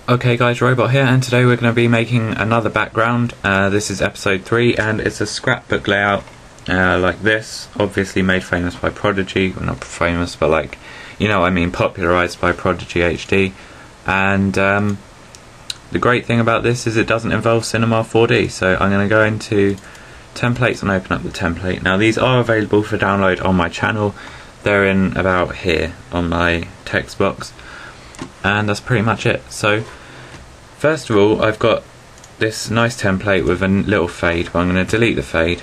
Okay guys, Robot here, and today we're going to be making another background. This is episode 3 and it's a scrapbook layout like this, obviously made famous by Prodigy, well not famous but like, you know what I mean, popularised by prodiigyhd. And the great thing about this is it doesn't involve Cinema 4D, so I'm going to go into templates and open up the template. Now these are available for download on my channel, they're in about here on my text box. And that's pretty much it. So first of all, I've got this nice template with a little fade, but I'm going to delete the fade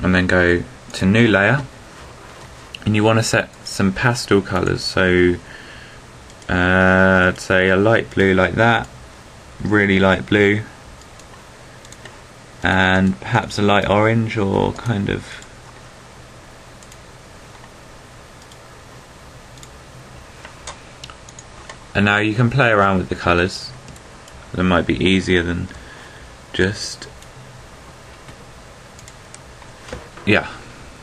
and then go to new layer, and you want to set some pastel colours, so I'd say a light blue like that, really light blue, and perhaps a light orange or kind of and now you can play around with the colours. That might be easier than just, yeah,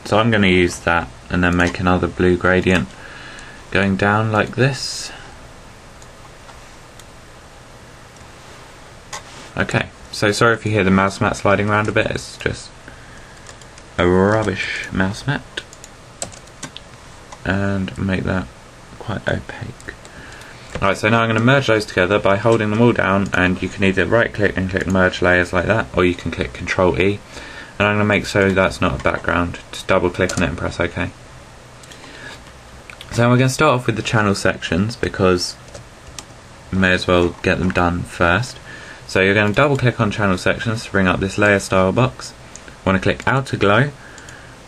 so I'm going to use that and then make another blue gradient going down like this. Okay, so sorry if you hear the mouse mat sliding around a bit, it's just a rubbish mouse mat, and make that quite opaque. Alright, so now I'm going to merge those together by holding them all down, and you can either right click and click merge layers like that, or you can click Ctrl E, and I'm going to make so that's not a background. Just double click on it and press OK. So we're going to start off with the channel sections because we may as well get them done first. So you're going to double click on channel sections to bring up this layer style box. Want to click outer glow,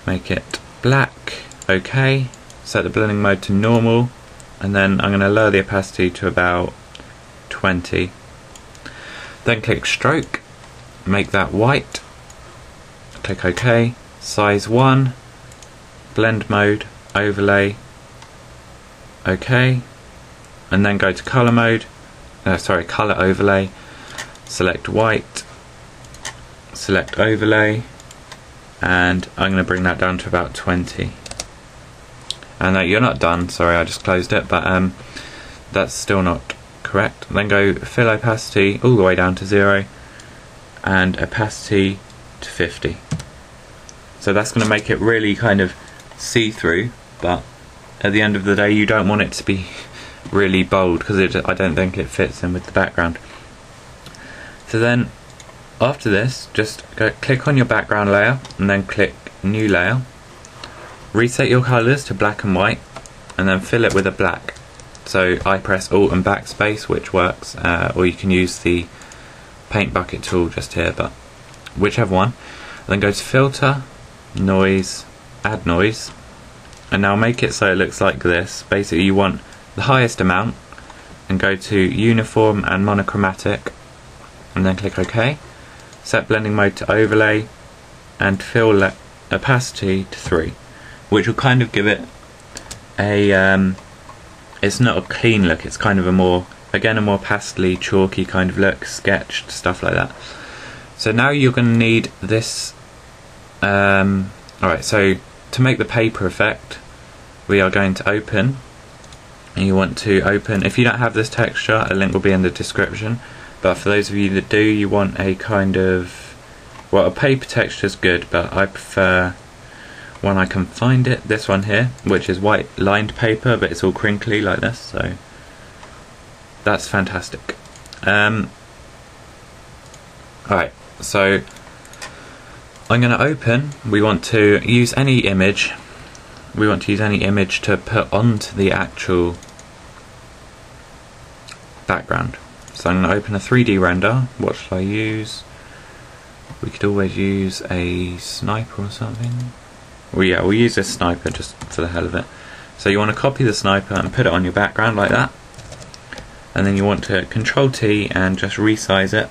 make it black, OK, set the blending mode to normal, and then I'm going to lower the opacity to about 20. Then click stroke, make that white, click OK, size 1, blend mode, overlay, OK, and then go to color mode, color overlay, select white, select overlay, and I'm going to bring that down to about 20. And you're not done, sorry I just closed it, but that's still not correct. Then go fill opacity all the way down to 0 and opacity to 50. So that's going to make it really kind of see-through, but at the end of the day you don't want it to be really bold because I don't think it fits in with the background. So then after this, just click on your background layer and then click new layer. Reset your colours to black and white, and then fill it with a black. So I press Alt and backspace, which works, or you can use the paint bucket tool just here, but whichever one. And then go to filter, noise, add noise, and now make it so it looks like this. Basically you want the highest amount, and go to uniform and monochromatic, and then click OK. Set blending mode to overlay, and fill opacity to 3. Which will kind of give it a, it's not a clean look, it's kind of a more, again a more pastely, chalky kind of look, sketched, stuff like that. So now you're going to need this, alright, so to make the paper effect, we are going to open, and you want to open, if you don't have this texture, a link will be in the description, but for those of you that do, you want a kind of, well, a paper texture is good, but I prefer when I can find it, this one here, which is white lined paper but it's all crinkly like this, so that's fantastic. Alright, so I'm going to open, we want to use any image, to put onto the actual background. So I'm going to open a 3D render. What shall I use? We could always use a sniper or something. Well, yeah, we'll use this sniper just for the hell of it. So you want to copy the sniper and put it on your background like that, and then you want to Ctrl T and just resize it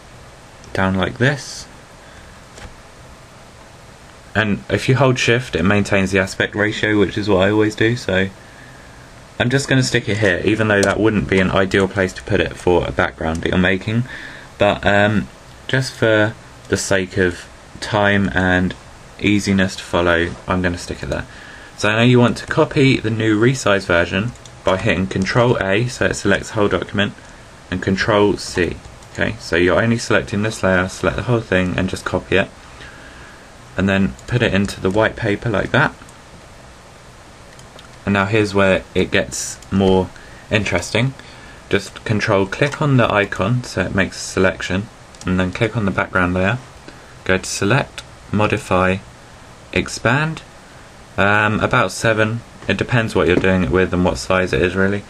down like this, and if you hold shift it maintains the aspect ratio, which is what I always do. So I'm just going to stick it here, even though that wouldn't be an ideal place to put it for a background that you're making, but just for the sake of time and easiness to follow, I'm going to stick it there. So now you want to copy the new resize version by hitting Ctrl A, so it selects the whole document, and Control C. Okay, so you're only selecting this layer, select the whole thing and just copy it, and then put it into the white paper like that. And now here's where it gets more interesting. Just Control click on the icon so it makes a selection, and then click on the background layer, go to Select, Modify, Expand, about 7. It depends what you're doing it with and what size it is really.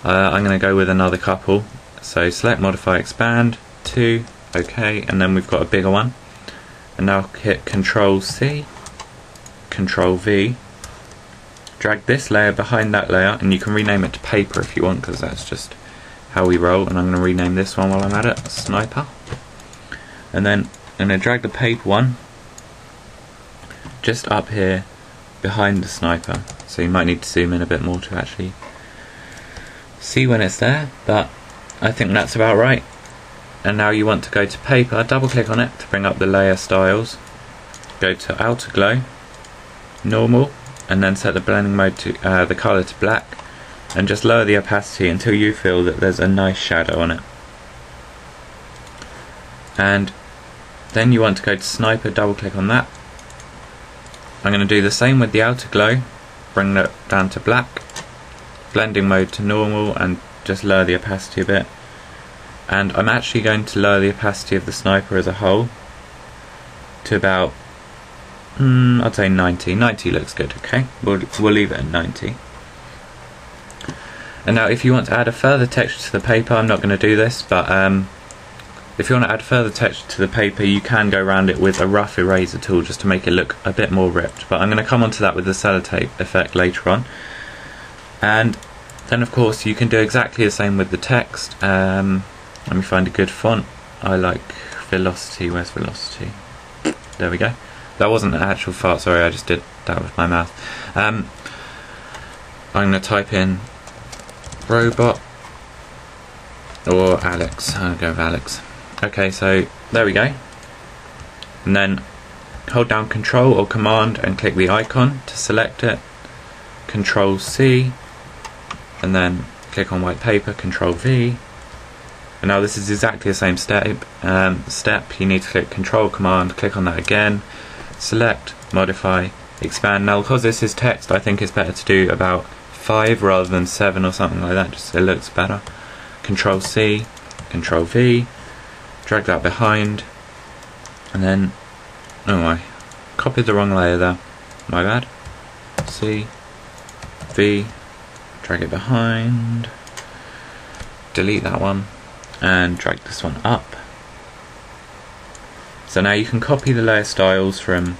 I'm going to go with another couple, so Select, Modify, Expand, 2, OK, and then we've got a bigger one. And now hit Control C, Control V, drag this layer behind that layer, and you can rename it to paper if you want, because that's just how we roll. And I'm going to rename this one while I'm at it, Sniper. And then I'm going to drag the paper one just up here behind the sniper, so you might need to zoom in a bit more to actually see when it's there, but I think that's about right. And now you want to go to paper, double click on it to bring up the layer styles, go to outer glow, normal, and then set the blending mode to the colour to black, and just lower the opacity until you feel that there's a nice shadow on it. And then you want to go to sniper, double click on that. I'm going to do the same with the outer glow, bring that down to black, blending mode to normal, and just lower the opacity a bit. And I'm actually going to lower the opacity of the sniper as a whole to about, I'd say 90. 90 looks good, okay? We'll leave it at 90. And now if you want to add a further texture to the paper, I'm not going to do this, but if you want to add further texture to the paper, you can go around it with a rough eraser tool just to make it look a bit more ripped. But I'm going to come on to that with the sellotape effect later on. And then of course you can do exactly the same with the text. Let me find a good font. I like Velocity. Where's Velocity? There we go. That wasn't an actual fart, sorry, I just did that with my mouth. I'm going to type in robot or Alex. I'll go with Alex. Okay, so there we go. And then hold down Control or Command and click the icon to select it. Control C, and then click on white paper, Control V. And now this is exactly the same step. You need to click Control Command, click on that again, select, modify, expand. Now because this is text, I think it's better to do about 5 rather than 7 or something like that, just so it looks better. Control C, Control V, drag that behind, and then, oh I copied the wrong layer there, my bad. C, V, drag it behind, delete that one, and drag this one up. So now you can copy the layer styles from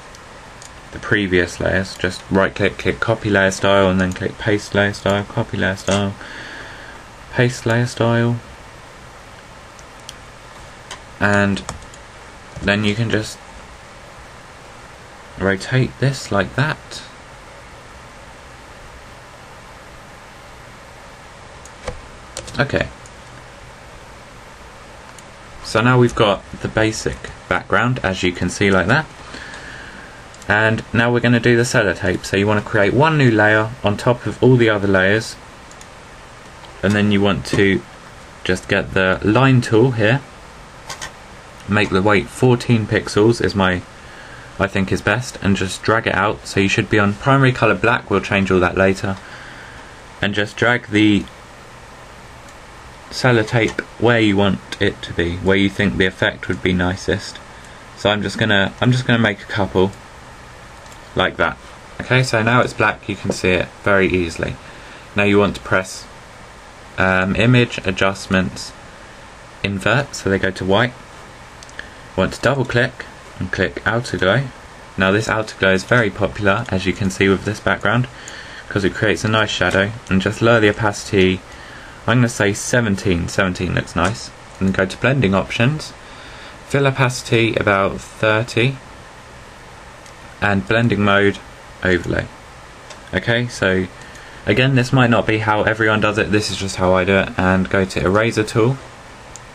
the previous layers. Just right click, click copy layer style, and then click paste layer style, copy layer style, paste layer style, and then you can just rotate this like that. Okay, so now we've got the basic background, as you can see, like that. And now we're going to do the sellotape. So you want to create one new layer on top of all the other layers, and then you want to just get the line tool here, make the weight 14 pixels is I think is best, and just drag it out. So you should be on primary color black, we'll change all that later, and just drag the sellotape where you want it to be, where you think the effect would be nicest. So I'm just gonna make a couple like that. Okay, so now it's black, you can see it very easily. Now you want to press image, adjustments, invert, so they go to white. You want to double click and click outer glow. Now this outer glow is very popular, as you can see with this background, because it creates a nice shadow. And just lower the opacity, I'm going to say 17 looks nice, and go to blending options, fill opacity about 30, and blending mode overlay. Okay, so again, this might not be how everyone does it, this is just how I do it. And go to eraser tool,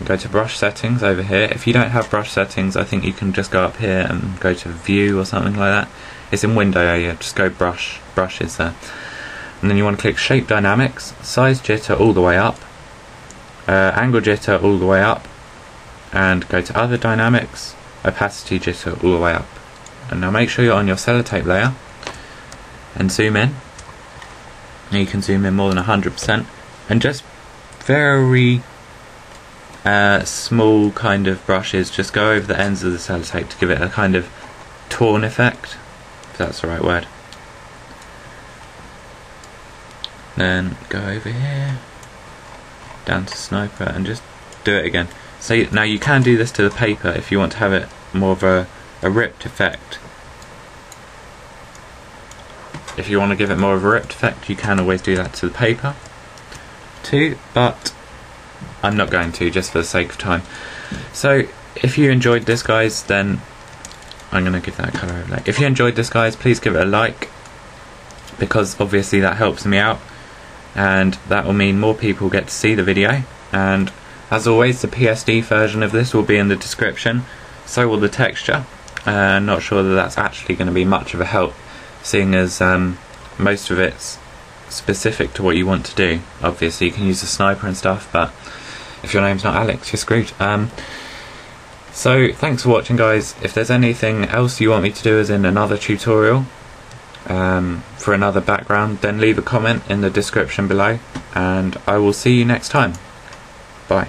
and go to brush settings over here. If you don't have brush settings, I think you can just go up here and go to view or something like that. It's in window area, just go brushes there. And then you want to click shape dynamics, size jitter all the way up, angle jitter all the way up, and go to other dynamics, opacity jitter all the way up. And now make sure you're on your sellotape layer and zoom in. Now you can zoom in more than 100%, and just very small kind of brushes just go over the ends of the sellotape to give it a kind of torn effect, if that's the right word. Then go over here down to sniper and just do it again. So now you can do this to the paper if you want to have it more of a ripped effect. If you want to give it more of a ripped effect, you can always do that to the paper too, but I'm not going to, just for the sake of time. So if you enjoyed this, guys, then I'm going to give that a colour overlay. If you enjoyed this, guys, please give it a like, because obviously that helps me out, and that will mean more people get to see the video. And as always, the PSD version of this will be in the description, so will the texture. Not sure that that's actually going to be much of a help, seeing as most of it's specific to what you want to do. Obviously you can use the sniper and stuff, but if your name's not Alex, you're screwed. So thanks for watching, guys. If there's anything else you want me to do as in another tutorial for another background, then leave a comment in the description below, and I will see you next time. Bye.